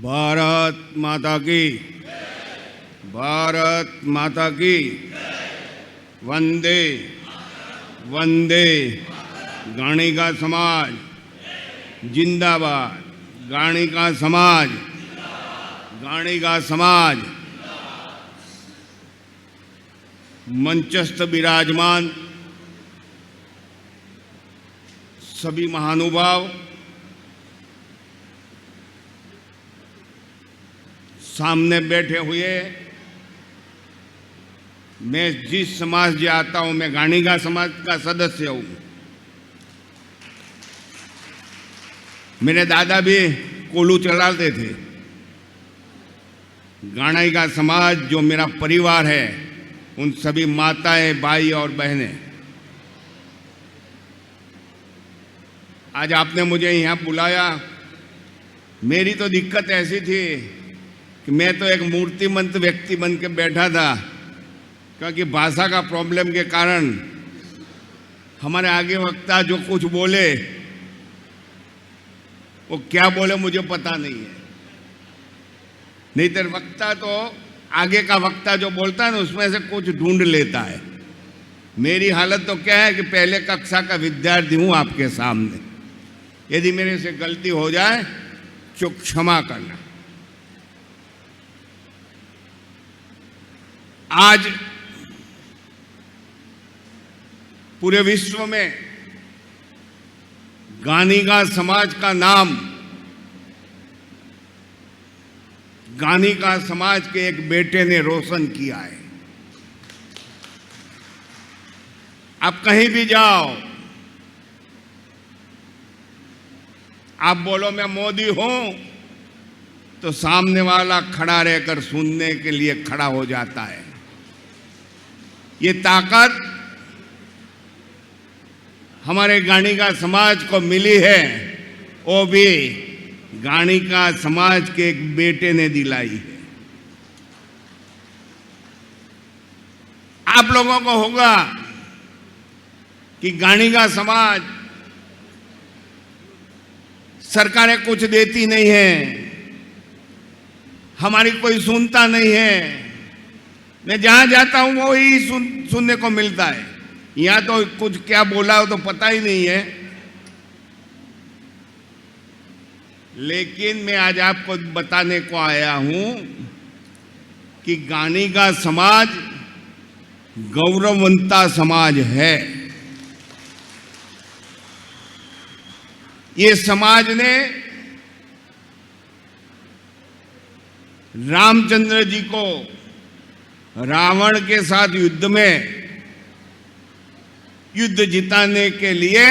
भारत माता की, भारत माता की, वंदे वंदे। गाणिका समाज जिंदाबाद, गाणिका समाज, गाणिका समाज। मंचस्थ विराजमान सभी महानुभाव, सामने बैठे हुए, मैं जिस समाज से आता हूं, मैं गाणिका समाज का सदस्य हूं। मेरे दादा भी कोलू चलाते थे। गाणिका समाज जो मेरा परिवार है, उन सभी माताएं, भाई और बहनें, आज आपने मुझे यहाँ बुलाया। मेरी तो दिक्कत ऐसी थी कि मैं तो एक मूर्तिमंत व्यक्ति बन के बैठा था, क्योंकि भाषा का प्रॉब्लम के कारण हमारे आगे वक्ता जो कुछ बोले, वो क्या बोले मुझे पता नहीं है। नहीं तो वक्ता तो आगे का वक्ता जो बोलता है ना, उसमें से कुछ ढूंढ लेता है। मेरी हालत तो क्या है कि पहले कक्षा का विद्यार्थी हूं आपके सामने। यदि मेरे से गलती हो जाए तो क्षमा करना। आज पूरे विश्व में गाणिका समाज का नाम, गाणिका समाज के एक बेटे ने रोशन किया है। आप कहीं भी जाओ, आप बोलो मैं मोदी हूं, तो सामने वाला खड़ा रहकर सुनने के लिए खड़ा हो जाता है। ये ताकत हमारे गाणिका समाज को मिली है, वो भी गाणिका समाज के एक बेटे ने दिलाई है। आप लोगों को होगा कि गाणिका समाज सरकारें कुछ देती नहीं है, हमारी कोई सुनता नहीं है। मैं जहां जाता हूं वो ही सुनने को मिलता है। यहाँ तो कुछ क्या बोला हो तो पता ही नहीं है। लेकिन मैं आज आपको बताने को आया हूं कि गाणिका समाज गौरववंता समाज है। ये समाज ने रामचंद्र जी को रावण के साथ युद्ध में युद्ध जिताने के लिए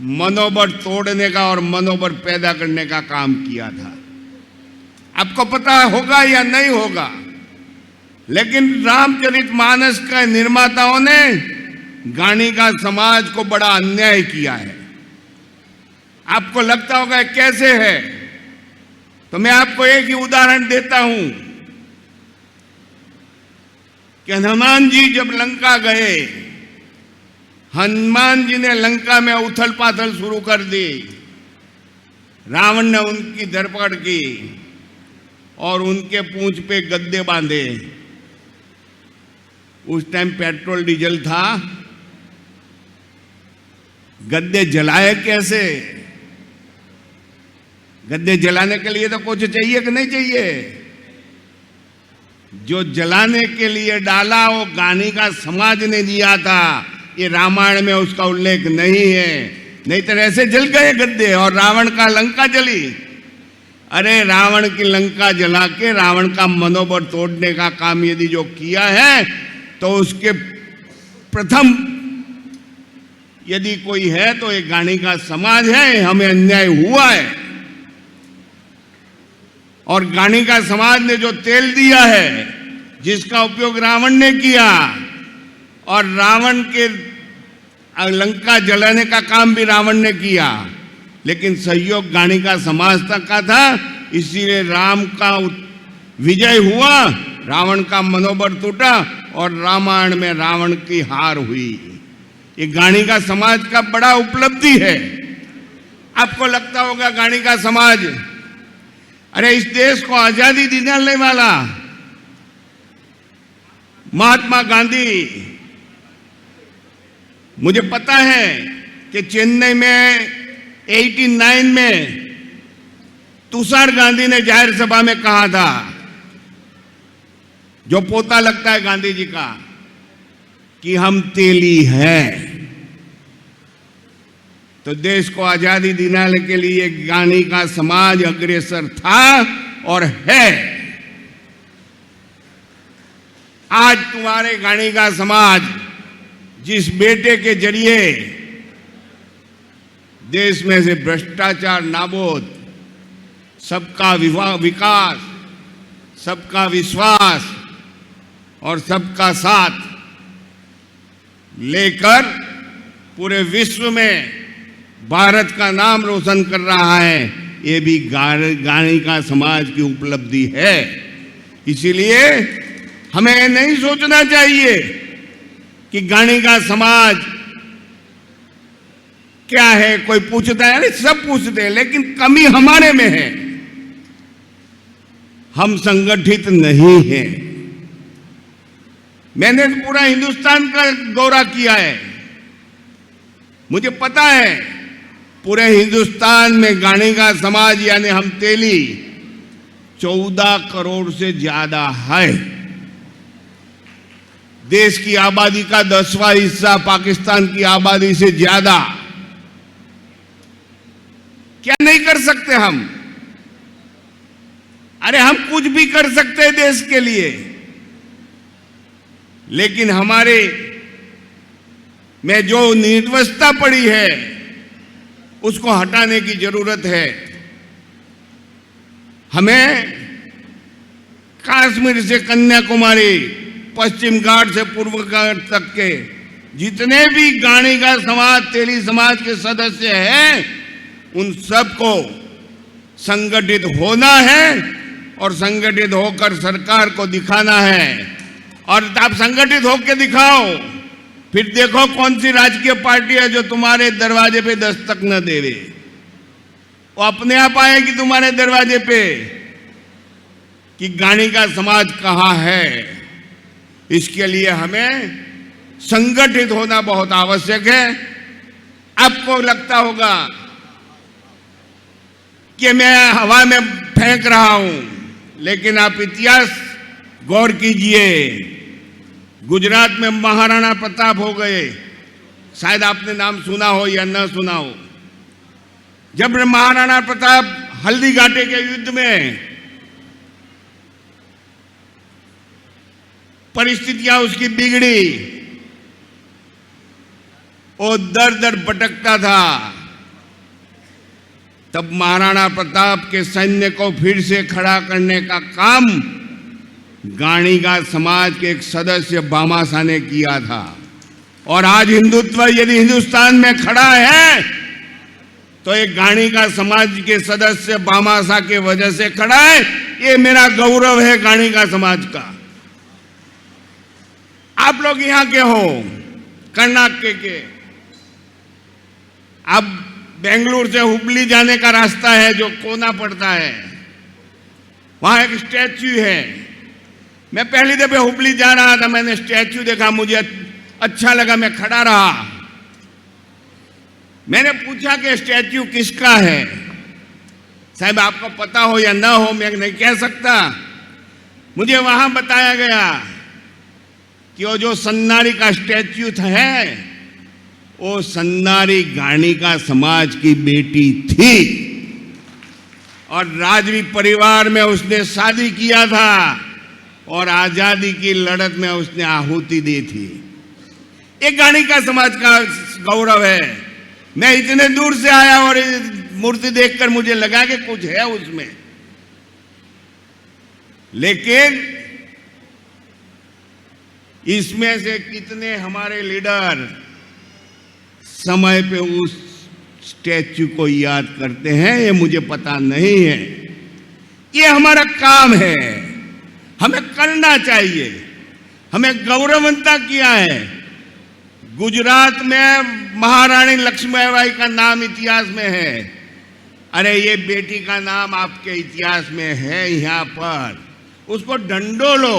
मनोबल तोड़ने का और मनोबल पैदा करने का काम किया था। आपको पता होगा या नहीं होगा, लेकिन रामचरितमानस के निर्माताओं ने गाणिका समाज को बड़ा अन्याय किया है। आपको लगता होगा कैसे है, तो मैं आपको एक ही उदाहरण देता हूं कि हनुमान जी जब लंका गए, हनुमान जी ने लंका में उथल पाथल शुरू कर दी। रावण ने उनकी धरपकड़ की और उनके पूंछ पे गद्दे बांधे। उस टाइम पेट्रोल डीजल था, गद्दे जलाए कैसे? गद्दे जलाने के लिए तो कुछ चाहिए कि नहीं चाहिए? जो जलाने के लिए डाला वो गाणिका समाज ने दिया था। ये रामायण में उसका उल्लेख नहीं है, नहीं तो ऐसे जल गए गद्दे और रावण का लंका जली। अरे रावण की लंका जला के रावण का मनोबल तोड़ने का काम यदि जो किया है, तो उसके प्रथम यदि कोई है तो ये गाणिका समाज है। हमें अन्याय हुआ है और गाणिका समाज ने जो तेल दिया है, जिसका उपयोग रावण ने किया, और रावण के लंका जलाने का काम भी रावण ने किया, लेकिन सहयोग गाणिका समाज तक का था। इसीलिए राम का विजय हुआ, रावण का मनोबल टूटा और रामायण में रावण की हार हुई। ये गाणिका समाज का बड़ा उपलब्धि है। आपको लगता होगा गाणिका समाज, अरे इस देश को आजादी दिलाने वाला महात्मा गांधी, मुझे पता है कि चेन्नई में 89 में तुषार गांधी ने जाहिर सभा में कहा था, जो पोता लगता है गांधी जी का, कि हम तेली हैं। तो देश को आजादी दिलाने के लिए गांधी का समाज अग्रसर था और है। आज तुम्हारे गांधी का समाज जिस बेटे के जरिए देश में से भ्रष्टाचार नाबूद, सबका विकास, सबका विश्वास और सबका साथ लेकर पूरे विश्व में भारत का नाम रोशन कर रहा है, ये भी गांधी का समाज की उपलब्धि है। इसीलिए हमें नहीं सोचना चाहिए कि गांधी का समाज क्या है, कोई पूछता है, अरे सब पूछते हैं, लेकिन कमी हमारे में है, हम संगठित नहीं हैं। मैंने पूरा हिंदुस्तान का दौरा किया है, मुझे पता है पूरे हिंदुस्तान में गांधी का समाज यानी हम तेली 14 करोड़ से ज्यादा है। देश की आबादी का 10वां हिस्सा पाकिस्तान की आबादी से ज्यादा। क्या नहीं कर सकते हम? अरे हम कुछ भी कर सकते हैं देश के लिए, लेकिन हमारे में जो निर्वस्ता पड़ी है उसको हटाने की जरूरत है। हमें कश्मीर से कन्याकुमारी, पश्चिम घाट से पूर्व घाट तक के जितने भी गांधी का समाज, तेली समाज के सदस्य हैं, उन सबको संगठित होना है और संगठित होकर सरकार को दिखाना है। और आप संगठित होकर दिखाओ, फिर देखो कौन सी राजकीय पार्टी है जो तुम्हारे दरवाजे पे दस्तक न देवे। वो अपने आप आएगी तुम्हारे दरवाजे पे कि गांधी का समाज कहां है। इसके लिए हमें संगठित होना बहुत आवश्यक है। आपको लगता होगा कि मैं हवा में फेंक रहा हूं, लेकिन आप इतिहास गौर कीजिए। गुजरात में महाराणा प्रताप हो गए, शायद आपने नाम सुना हो या न सुना हो। जब महाराणा प्रताप हल्दी घाटी के युद्ध में परिस्थितियां उसकी बिगड़ी, वो दर दर भटकता था, तब महाराणा प्रताप के सैन्य को फिर से खड़ा करने का काम गांधी का समाज के एक सदस्य भामाशाह ने किया था। और आज हिंदुत्व यदि हिंदुस्तान में खड़ा है तो एक गांधी का समाज के सदस्य भामाशाह के वजह से खड़ा है। ये मेरा गौरव है गांधी का समाज का। आप लोग यहाँ के हो, कर्नाटक के, अब बेंगलुरु से हुबली जाने का रास्ता है जो कोना पड़ता है, वहां एक स्टैच्यू है। मैं पहली दफे हुबली जा रहा था, मैंने स्टैच्यू देखा, मुझे अच्छा लगा, मैं खड़ा रहा। मैंने पूछा कि स्टैच्यू किसका है? साहब आपको पता हो या ना हो मैं नहीं कह सकता। मुझे वहां बताया गया कि वो जो सन्नारी का स्टैच्यू है, वो सन्नारी गांधी का समाज की बेटी थी और राजवी परिवार में उसने शादी किया था और आजादी की लड़त में उसने आहुति दी थी। एक गांधी का समाज का गौरव है। मैं इतने दूर से आया और मूर्ति देखकर मुझे लगा कि कुछ है उसमें, लेकिन इसमें से कितने हमारे लीडर समय पे उस स्टैच्यू को याद करते हैं ये मुझे पता नहीं है। ये हमारा काम है, हमें करना चाहिए। हमें गौरवंता किया है। गुजरात में महारानी लक्ष्मीबाई का नाम इतिहास में है। अरे ये बेटी का नाम आपके इतिहास में है यहाँ पर, उसको ढंढोलो।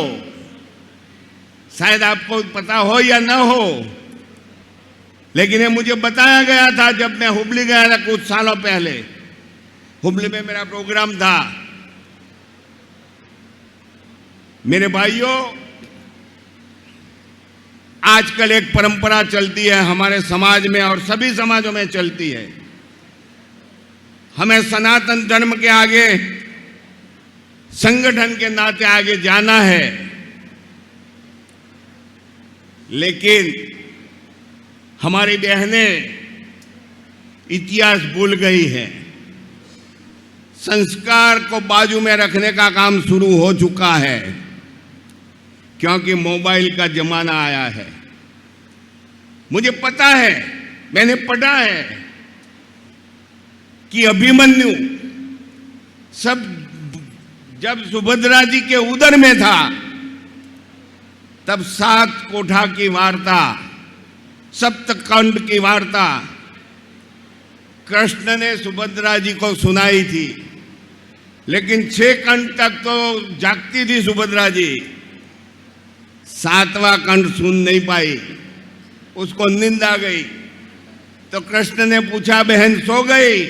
शायद आपको पता हो या ना हो, लेकिन ये मुझे बताया गया था जब मैं हुबली गया था कुछ सालों पहले। हुबली में मेरा प्रोग्राम था। मेरे भाइयों, आजकल एक परंपरा चलती है हमारे समाज में और सभी समाजों में चलती है। हमें सनातन धर्म के आगे, संगठन के नाते आगे जाना है, लेकिन हमारी बहनें इतिहास भूल गई हैं। संस्कार को बाजू में रखने का काम शुरू हो चुका है, क्योंकि मोबाइल का जमाना आया है। मुझे पता है, मैंने पढ़ा है कि अभिमन्यु जब सुभद्रा जी के उदर में था, तब 7 कोठा की वार्ता, सप्तकंड की वार्ता कृष्ण ने सुभद्रा जी को सुनाई थी। लेकिन 6 कंठ तक तो जागती थी सुभद्रा जी, 7वां कंठ सुन नहीं पाई, उसको नींद आ गई। तो कृष्ण ने पूछा, बहन सो गई?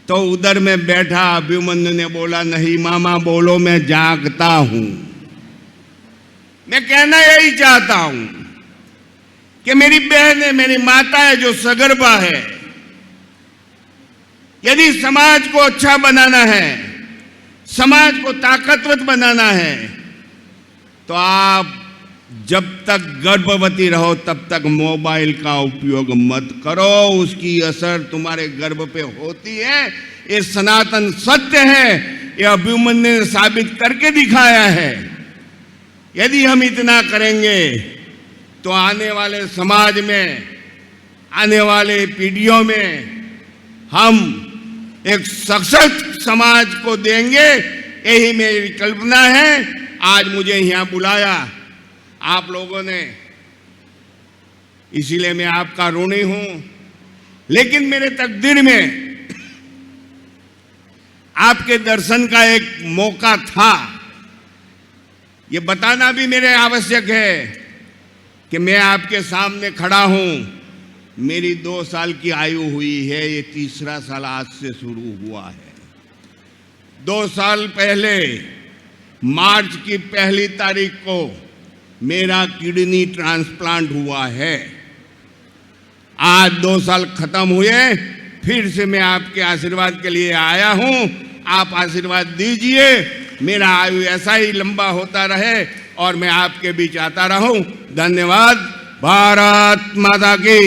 तो उधर में बैठा अभिमन्यु ने बोला, नहीं मामा बोलो, मैं जागता हूं। मैं कहना यही चाहता हूं कि मेरी बहन है, मेरी माता है जो सगर्भा है। यदि समाज को अच्छा बनाना है, समाज को ताकतवर बनाना है, तो आप जब तक गर्भवती रहो तब तक मोबाइल का उपयोग मत करो। उसकी असर तुम्हारे गर्भ पे होती है, ये सनातन सत्य है। ये अभिमन्यु ने साबित करके दिखाया है। यदि हम इतना करेंगे तो आने वाले समाज में, आने वाले पीढ़ियों में हम एक सशक्त समाज को देंगे। यही मेरी कल्पना है। आज मुझे यहाँ बुलाया आप लोगों ने, इसीलिए मैं आपका ऋणी हूं। लेकिन मेरे तकदीर में आपके दर्शन का एक मौका था। ये बताना भी मेरे आवश्यक है कि मैं आपके सामने खड़ा हूं। मेरी 2 साल की आयु हुई है, ये 3रा साल आज से शुरू हुआ है। 2 साल पहले मार्च की 1 तारीख को मेरा किडनी ट्रांसप्लांट हुआ है। आज 2 साल खत्म हुए, फिर से मैं आपके आशीर्वाद के लिए आया हूं। आप आशीर्वाद दीजिए, मेरा आयु ऐसा ही लंबा होता रहे और मैं आपके बीच आता रहूं। धन्यवाद। भारत माता की।